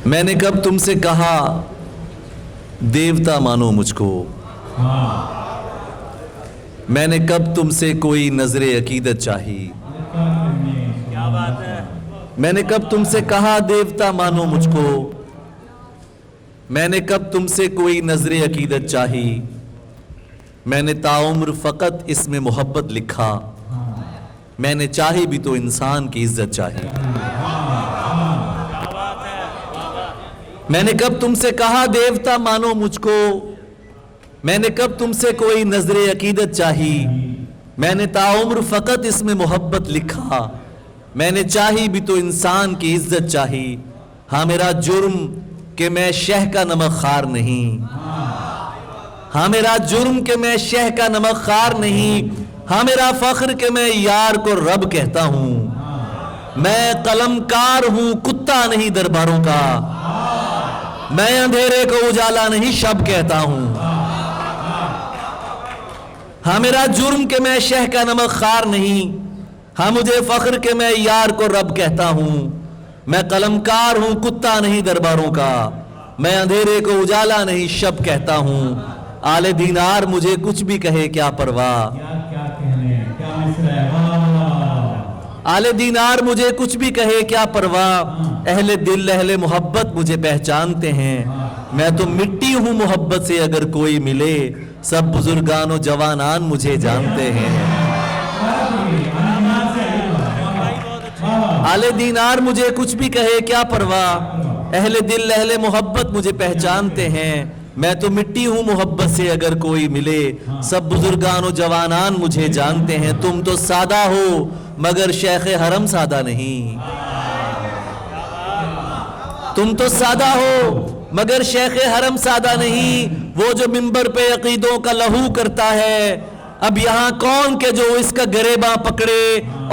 میں نے کب تم سے کہا دیوتا مانو مجھ کو، میں نے کب تم سے کوئی نظر عقیدت چاہی، کیا بات ہے۔ میں نے کب تم سے کہا دیوتا مانو مجھ کو، میں نے کب تم سے کوئی نظر عقیدت چاہی، میں نے تاعمر فقط اس میں محبت لکھا، میں نے چاہی بھی تو انسان کی عزت چاہی۔ میں نے کب تم سے کہا دیوتا مانو مجھ کو، میں نے کب تم سے کوئی نظر عقیدت چاہی، میں نے تاعمر فقط اس میں محبت لکھا، میں نے چاہی بھی تو انسان کی عزت چاہی۔ ہاں میرا جرم کہ میں شہ کا نمک خار نہیں، ہاں میرا جرم کہ میں شہ کا نمک خار نہیں، ہاں میرا فخر کہ میں یار کو رب کہتا ہوں، میں قلم کار ہوں کتا نہیں درباروں کا، میں اندھیرے کو اجالا نہیں شب کہتا ہوں۔ ہاں میرا جرم کہ میں شہ کا نمک خار نہیں، ہاں مجھے فخر کہ میں یار کو رب کہتا ہوں، میں قلم کار ہوں کتا نہیں درباروں کا، میں اندھیرے کو اجالا نہیں شب کہتا ہوں۔ آل دینار مجھے کچھ بھی کہے کیا پرواہ، آل دینار مجھے کچھ بھی کہے کیا پرواہ، اہل دل اہل محبت مجھے پہچانتے ہیں، میں تو مٹی ہوں محبت سے اگر کوئی ملے، سب بزرگان و جوانان مجھے جانتے ہیں۔ آل دینار مجھے کچھ بھی کہے کیا پرواہ، اہل دل اہل محبت مجھے پہچانتے ہیں، میں تو مٹی ہوں محبت سے اگر کوئی ملے، سب بزرگان و جوانان مجھے جانتے ہیں۔ تم تو سادہ ہو مگر شیخ حرم سادہ نہیں، تم تو سادہ ہو مگر شیخ حرم سادہ نہیں، وہ جو منبر پہ عقیدوں کا لہو کرتا ہے، اب یہاں کون کہ جو اس کا گریباں پکڑے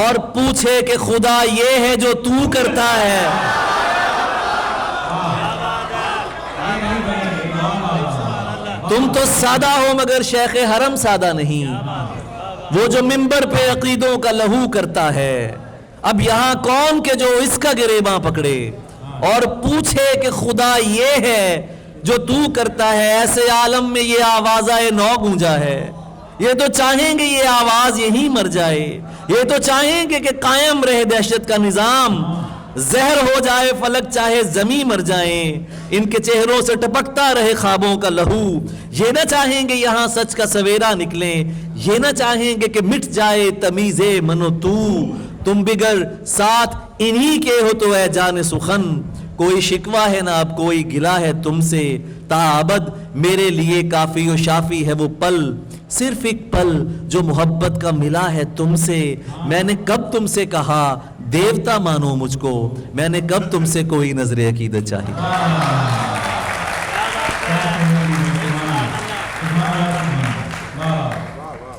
اور پوچھے کہ خدا یہ ہے جو تو کرتا ہے۔ تم تو سادہ ہو مگر شیخ حرم سادہ نہیں، وہ جو منبر پہ عقیدوں کا لہو کرتا ہے، اب یہاں کون کہ جو اس کا گریباں پکڑے اور پوچھے کہ خدا یہ ہے جو تو کرتا ہے۔ ایسے عالم میں یہ آوازہ نو گونجا ہے، یہ تو چاہیں گے یہ آواز یہیں مر جائے، یہ تو چاہیں گے کہ قائم رہے دہشت کا نظام، زہر ہو جائے فلک چاہے زمیں مر جائیں، ان کے چہروں سے ٹپکتا رہے خوابوں کا لہو، یہ نہ چاہیں گے یہاں سچ کا سویرا نکلے، یہ نہ چاہیں گے کہ مٹ جائے تمیز من و تو، تم بگر ساتھ انہی کے ہو تو اے جان سخن، کوئی شکوہ ہے نہ اب کوئی گلہ ہے تم سے، تا ابد میرے لیے کافی و شافی ہے وہ پل، صرف ایک پل جو محبت کا ملا ہے تم سے۔ میں نے کب تم سے کہا دیوتا مانو مجھ کو، میں نے کب تم سے کوئی نظر عقیدت چاہی۔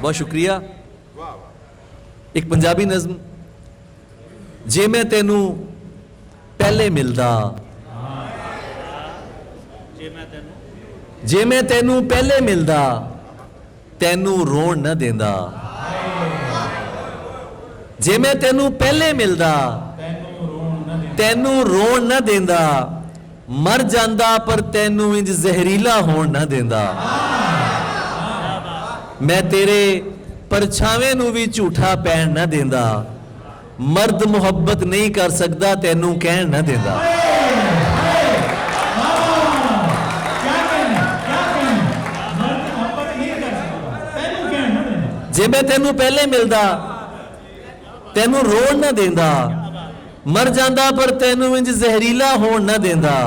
بہت شکریہ۔ ایک پنجابی نظم، جے میں تینوں پہلے ملدا، جے میں تینوں پہلے ملدا تینوں رون نہ دیندا، جے میں تینوں پہلے ملدا تینوں رون نہ دیندا، مر جاندا پر تینوں انج زہریلا ہون نہ دیندا، میں تیرے پرچھاویں نو بھی جھوٹا پہن نہ دیندا، مرد محبت نہیں کر سکدا تینوں کہن نہ دیندا۔ جے میں تینوں پہلے ملدا تینوں روڑ نہ دیندا، مر جاندا پر تینوں انج زہریلا ہون نہ دیندا،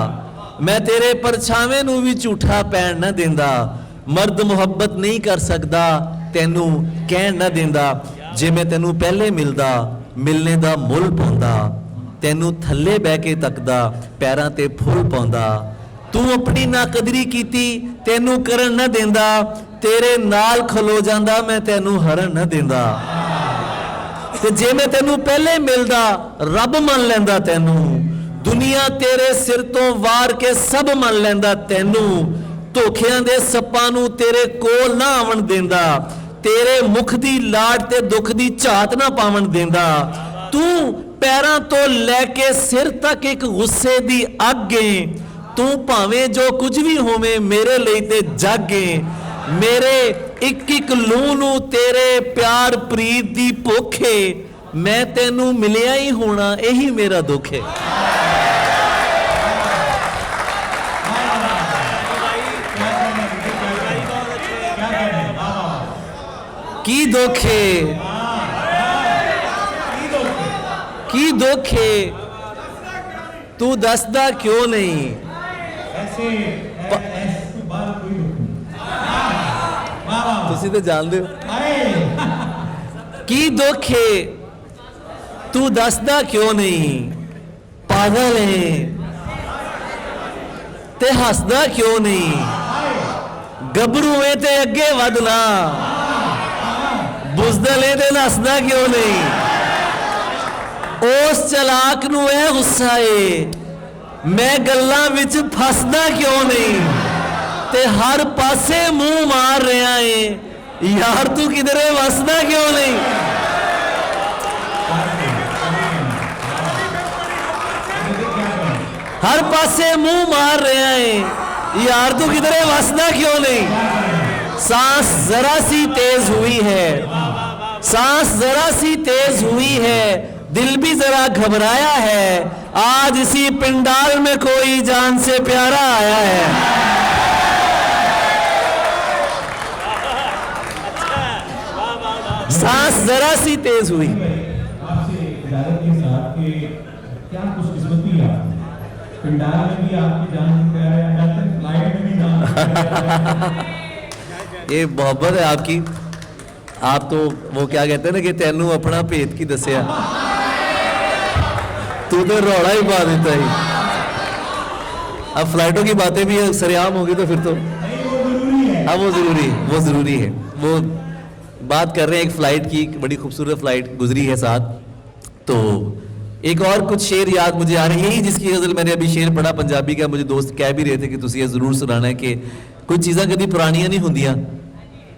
میں تیرے پرچھاویں نو بھی جھوٹا پہن نہ دیندا، مرد محبت نہیں کر سکدا تینوں کہن نہ دیندا۔ جے میں تینوں پہلے ملدا ملنے دا مل پوندا، تینوں تھلے بہ کے تکدا پیراں تے پھول پوندا، تو اپنی ناقدری کیتی تینوں کرن نہ دیندا، تیرے نال کھلو جاندا میں تینوں ہرن نہ دیندا، تے جے میں تینوں پہلے ملدا رب من لیندا تینوں، دنیا تیرے سر تو وار کے سب من لیندا تینوں، دھوکھیاں دے سپاں نوں تیرے کول نہ آون دیندا، تیرے مکھ دی لاڈ تے دکھ دی جھات نہ پاون دیندا، تو ਪੈਰਾਂ ਤੋਂ ਲੈ ਕੇ ਸਿਰ ਤੱਕ ਇੱਕ ਗੁੱਸੇ ਦੀ ਅੱਗ ਏ, ਤੂੰ ਭਾਵੇਂ ਜੋ ਕੁਝ ਵੀ ਹੋਵੇਂ ਮੇਰੇ ਲਈ ਤੇ ਜੱਗ ਏ, ਮੇਰੇ ਇੱਕ ਇੱਕ ਲੂ ਨੂੰ ਤੇਰੇ ਪਿਆਰ ਪ੍ਰੀਤ ਦੀ ਭੁੱਖ ਏ, ਮੈਂ ਤੈਨੂੰ ਮਿਲਿਆ ਹੀ ਹੋਣਾ ਇਹੀ ਮੇਰਾ ਦੁੱਖ ਏ। ਕੀ ਦੁੱਖ ਏ, ਕੀ ਦੁੱਖ ਏ, ਤੂੰ ਦੱਸਦਾ ਕਿਉਂ ਨਹੀਂ। ऐसे ऐसे बार कोई दुख नहीं। ਤੁਸੀਂ ਤਾਂ ਜਾਣਦੇ ਹੋ आए ਕੀ ਦੁੱਖ ਏ, ਤੂੰ ਦੱਸਦਾ ਕਿਉਂ ਨਹੀਂ। ਪਾਗਲ ਏ ਤੇ ਹੱਸਦਾ ਕਿਉਂ ਨਹੀਂ। ਗੱਭਰੂ ਏ ਤੇ ਅੱਗੇ ਵਧਣਾ, ਬੁਜ਼ਦਲ ਏ ਤੇ ਨੱਸਦਾ ਕਿਉਂ ਨਹੀਂ। ਉਸ ਚਲਾਕ ਨੂੰ ਇਹ ਗੁੱਸਾ ਏ, ਮੈਂ ਗੱਲਾਂ ਵਿੱਚ ਫਸਦਾ ਕਿਉਂ ਨਹੀਂ। ਤੇ ਹਰ ਪਾਸੇ ਮੂੰਹ ਮਾਰ ਰਿਹਾ ਏ, ਯਾਰ ਤੂੰ ਕਿਧਰੇ ਵਸਦਾ ਕਿਉਂ ਨਹੀਂ। हर पासे मुंह मार रहा है, यार तू किधरे वसना क्यों नहीं। सांस जरा सी तेज हुई है, सांस जरा सी तेज हुई है, दिल भी जरा घबराया है, आज इसी पंडाल में कोई जान से प्यारा आया है। सांस जरा सी तेज हुई। आपसे इजाजत के साथ कि क्या खुशकिस्मती है, पंडाल में भी आपकी जान से प्यार है, जाते फ्लाइट में भी जान से प्यार है। ये मोहब्बत है आपकी। आप तो वो क्या कहते हैं ना कि तेनू अपना भेद की दसिया, तू तो रौला ही पा देता ही। अब फ्लाइटों की बातें भी सरेआम होगी तो फिर तो नहीं, वो जरूरी है। हाँ वो ज़रूरी है। वो बात कर रहे हैं एक फ़्लाइट की, बड़ी खूबसूरत फ़्लाइट गुजरी है साथ। तो एक और कुछ शेर याद मुझे आ रही है, जिसकी गज़ल मैंने अभी शेर पढ़ा पंजाबी का, मुझे दोस्त कह भी रहे थे कि तुसी ये ज़रूर सुनाना है कि कुछ चीज़ां कभी पुरानियां नहीं होंदियां।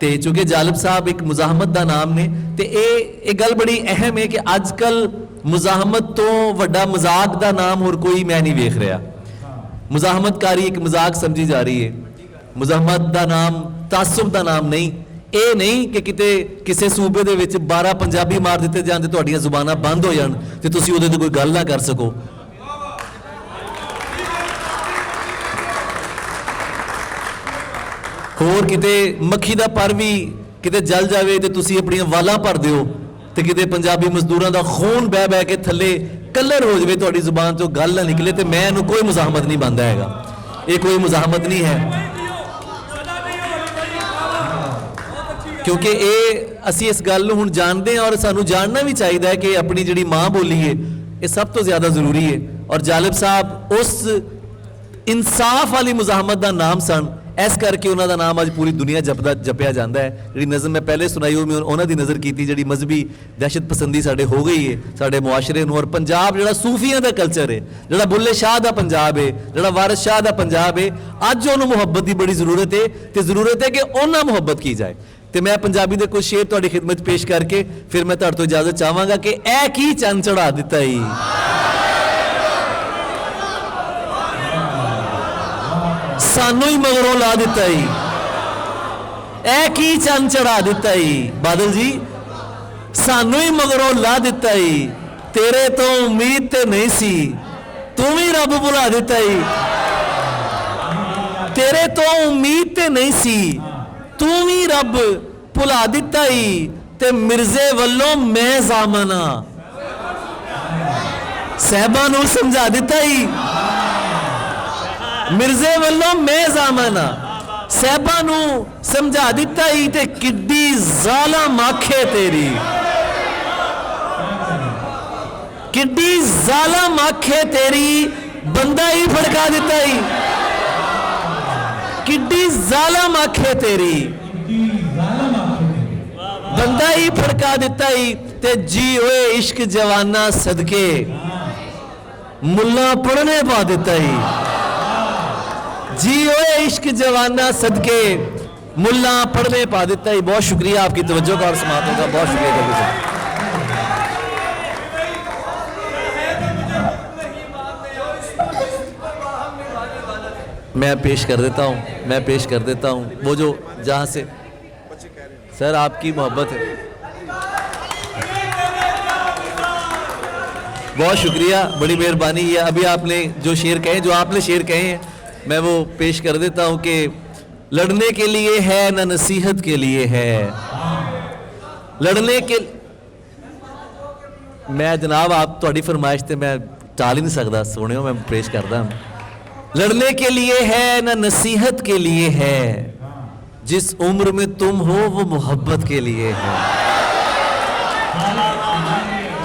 ਤੇ ਚूंकि ਜਾਲਿਬ ਸਾਹਿਬ ਇੱਕ ਮੁਜ਼ਾਹਮਤ ਦਾ ਨਾਮ ਨੇ, ਤੇ ਇਹ ਗੱਲ ਬੜੀ ਅਹਿਮ ਹੈ ਕਿ ਅੱਜ ਕੱਲ ਮੁਜ਼ਾਹਮਤ ਤੋਂ ਵੱਡਾ ਮਜ਼ਾਕ ਦਾ ਨਾਮ ਹੋਰ ਕੋਈ ਮੈਂ ਨਹੀਂ ਵੇਖ ਰਿਹਾ। ਮੁਜ਼ਾਹਮਤਕਾਰੀ ਇੱਕ ਮਜ਼ਾਕ ਸਮਝੀ ਜਾ ਰਹੀ ਹੈ। ਮੁਜ਼ਾਹਮਤ ਦਾ ਨਾਮ ਤਾਸੁਬ ਦਾ ਨਾਮ ਨਹੀਂ। ਇਹ ਨਹੀਂ ਕਿ ਕਿਤੇ ਕਿਸੇ ਸੂਬੇ ਦੇ ਵਿੱਚ 12 ਪੰਜਾਬੀ ਮਾਰ ਦਿੱਤੇ ਜਾਣ ਤੇ ਤੁਹਾਡੀਆਂ ਜ਼ੁਬਾਨਾਂ ਬੰਦ ਹੋ ਜਾਣ ਤੇ ਤੁਸੀਂ ਉਹਦੇ ਤੇ ਕੋਈ ਗੱਲ ਨਾ ਕਰ ਸਕੋ। ਹੋਰ ਕਿਤੇ ਮੱਖੀ ਦਾ ਪਰ ਵੀ ਕਿਤੇ ਜਲ ਜਾਵੇ ਤੇ ਤੁਸੀਂ ਆਪਣੀਆਂ ਵਾਲਾਂ ਭਰ ਦਿਓ, ਤੇ ਕਿਤੇ ਪੰਜਾਬੀ ਮਜ਼ਦੂਰਾਂ ਦਾ ਖੂਨ ਬਹਿ ਬਹਿ ਕੇ ਥੱਲੇ ਕਲਰ ਹੋ ਜਾਵੇ, ਤੁਹਾਡੀ ਜ਼ੁਬਾਨ ਤੋਂ ਗੱਲ ਨਾ ਨਿਕਲੇ, ਤੇ ਮੈਂ ਇਹਨੂੰ ਕੋਈ ਮੁਜ਼ਾਹਮਤ ਨਹੀਂ ਮੰਨਦਾ ਹੈਗਾ। ਇਹ ਕੋਈ ਮੁਜ਼ਾਹਮਤ ਨਹੀਂ ਹੈ, ਕਿਉਂਕਿ ਇਹ ਅਸੀਂ ਇਸ ਗੱਲ ਨੂੰ ਹੁਣ ਜਾਣਦੇ ਹਾਂ ਔਰ ਸਾਨੂੰ ਜਾਣਨਾ ਵੀ ਚਾਹੀਦਾ ਹੈ ਕਿ ਆਪਣੀ ਜਿਹੜੀ ਮਾਂ ਬੋਲੀ ਹੈ ਇਹ ਸਭ ਤੋਂ ਜ਼ਿਆਦਾ ਜ਼ਰੂਰੀ ਹੈ। ਔਰ ਜਾਲਿਬ ਸਾਹਿਬ ਉਸ ਇਨਸਾਫ ਵਾਲੀ ਮੁਜ਼ਾਹਮਤ ਦਾ ਨਾਮ ਸਨ, ਇਸ ਕਰਕੇ ਉਹਨਾਂ ਦਾ ਨਾਮ ਅੱਜ ਪੂਰੀ ਦੁਨੀਆ ਜਪਿਆ ਜਾਂਦਾ ਹੈ। ਜਿਹੜੀ ਨਜ਼ਮ ਮੈਂ ਪਹਿਲੇ ਸੁਣਾਈ ਉਹ ਮੈਂ ਉਹਨਾਂ ਦੀ ਨਜ਼ਰ ਕੀਤੀ, ਜਿਹੜੀ ਮਜ਼ਹਬੀ ਦਹਿਸ਼ਤ ਪਸੰਦੀ ਸਾਡੇ ਹੋ ਗਈ ਹੈ ਸਾਡੇ ਮੁਆਸ਼ਰੇ ਨੂੰ। ਔਰ ਪੰਜਾਬ ਜਿਹੜਾ ਸੂਫੀਆਂ ਦਾ ਕਲਚਰ ਹੈ, ਜਿਹੜਾ ਬੁੱਲੇ ਸ਼ਾਹ ਦਾ ਪੰਜਾਬ ਹੈ, ਜਿਹੜਾ ਵਾਰਿਸ ਸ਼ਾਹ ਦਾ ਪੰਜਾਬ ਹੈ, ਅੱਜ ਉਹਨੂੰ ਮੁਹੱਬਤ ਦੀ ਬੜੀ ਜ਼ਰੂਰਤ ਹੈ, ਤੇ ਜ਼ਰੂਰਤ ਹੈ ਕਿ ਉਹਨਾਂ ਮੁਹੱਬਤ ਕੀ ਜਾਏ। ਤੇ ਮੈਂ ਪੰਜਾਬੀ ਦੇ ਕੁਝ ਸ਼ੇਰ ਤੁਹਾਡੀ ਖਿਦਮਤ ਪੇਸ਼ ਕਰਕੇ ਫਿਰ ਮੈਂ ਤੁਹਾਡੇ ਤੋਂ ਇਜਾਜ਼ਤ ਚਾਹਾਂਗਾ ਕਿ ਇਹ ਕੀ ਚੰਨ ਚੜਾ ਦਿੱਤਾ ਈ, ਸਾਨੂੰ ਹੀ ਮਗਰੋਂ ਲਾ ਦਿੱਤਾ ਈ, ਇਹ ਕੀ ਚੰਨ ਚੜਾ ਦਿੱਤਾ ਈ। ਬਾਦਲ ਜੀ ਸਾਨੂੰ ਹੀ ਮਗਰੋਂ ਲਾ ਦਿੱਤਾ ਈ, ਤੇਰੇ ਤੋਂ ਉਮੀਦ ਤੇ ਨਹੀਂ ਸੀ, ਤੂੰ ਵੀ ਰੱਬ ਭੁਲਾ ਦਿੱਤਾ ਈ। ਤੇਰੇ ਤੋਂ ਉਮੀਦ ਤੇ ਨਹੀਂ ਸੀ, ਤੂੰ ਵੀ ਰੱਬ ਭੁਲਾ ਦਿੱਤਾ ਈ, ਤੇ ਮਿਰਜ਼ੇ ਵੱਲੋਂ ਮੈਂ ਜ਼ਾਮਨਾ ਸਹਿਬਾਂ ਨੂੰ ਸਮਝਾ ਦਿੱਤਾ ਈ। ਮਿਰਜ਼ੇ ਵੱਲੋਂ ਮੈਂ ਜ਼ਾਮਨਾ ਸਹਿਬਾਂ ਨੂੰ ਸਮਝਾ ਦਿੱਤਾ ਈ, ਤੇ ਕਿੱਡੀ ਜ਼ਾਲਮ ਆਖੇ ਤੇਰੀ, ਕਿੱਡੀ ਜ਼ਾਲਮ ਆਖੇ ਤੇਰੀ, ਬੰਦਾ ਹੀ ਫੜਕਾ ਦਿੱਤਾ ਈ। ਕਿੱਡੀ ਜ਼ਾਲਮ ਆਖੇ ਤੇਰੀ, ਬੰਦਾ ਹੀ ਫੜਕਾ ਦਿੱਤਾ ਈ, ਤੇ ਜੀ ਓਏ ਇਸ਼ਕ ਜਵਾਨਾ ਸਦਕੇ ਮੁੱਲਾ ਪੜਨੇ ਪਾ ਦਿੱਤਾ ਈ। जी ओए इश्क जवाना सदके मुल्ला पढ़ने पा देता ही। बहुत शुक्रिया आपकी तवज्जो का और समातों का, बहुत शुक्रिया। میں پیش کر دیتا ہوں وہ جو جہاں سے سر آپ کی محبت ہے. بہت شکریہ, بڑی مہربانی ہے. ابھی آپ نے جو شعر کہے ہیں میں وہ پیش کر دیتا ہوں کہ لڑنے کے لیے ہے نہ نصیحت کے لیے ہے. لڑنے کے میں جناب آپ تہاڈی فرمائش تے میں ٹال ہی نہیں سکتا, سنو میں پیش کردا ہوں. لڑنے کے لیے ہے نہ نصیحت کے لیے ہے, جس عمر میں تم ہو وہ محبت کے لیے ہے.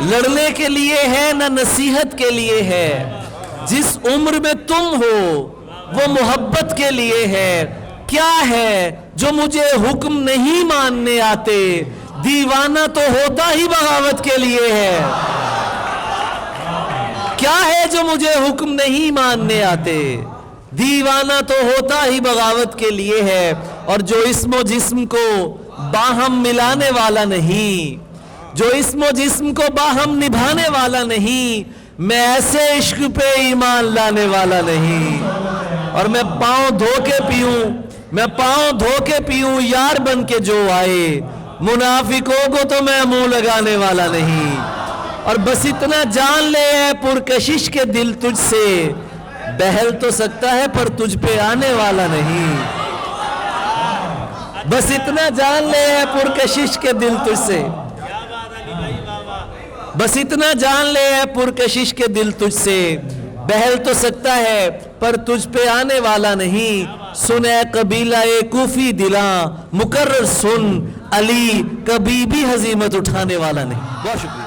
لڑنے کے لیے ہے نہ نصیحت کے لیے ہے, جس عمر میں تم ہو وہ محبت کے لیے ہے. کیا ہے جو مجھے حکم نہیں ماننے آتے, دیوانہ تو ہوتا ہی بغاوت کے لیے ہے. کیا ہے جو مجھے حکم نہیں ماننے آتے, دیوانہ تو ہوتا ہی بغاوت کے لیے ہے. اور جو اسم و جسم کو باہم ملانے والا نہیں, جو اسم و جسم کو باہم نبھانے والا نہیں, میں ایسے عشق پہ ایمان لانے والا نہیں. اور میں پاؤں دھو کے پیوں یار بن کے جو آئے, منافقوں کو تو میں منہ لگانے والا نہیں. اور بس اتنا جان لے ہے پرکشش کے دل تجھ سے, بہل تو سکتا ہے پر تجھ پہ آنے والا نہیں. بس اتنا جان لے ہے پرکشش کے دل تجھ سے, بس اتنا جان لے ہے پرکشش کے دل تجھ سے, بہل تو سکتا ہے پر تجھ پہ آنے والا نہیں. سن اے قبیلہ کوفی دلاں, مقرر سن, علی کبھی بھی ہزیمت اٹھانے والا نہیں. بہت شکریہ.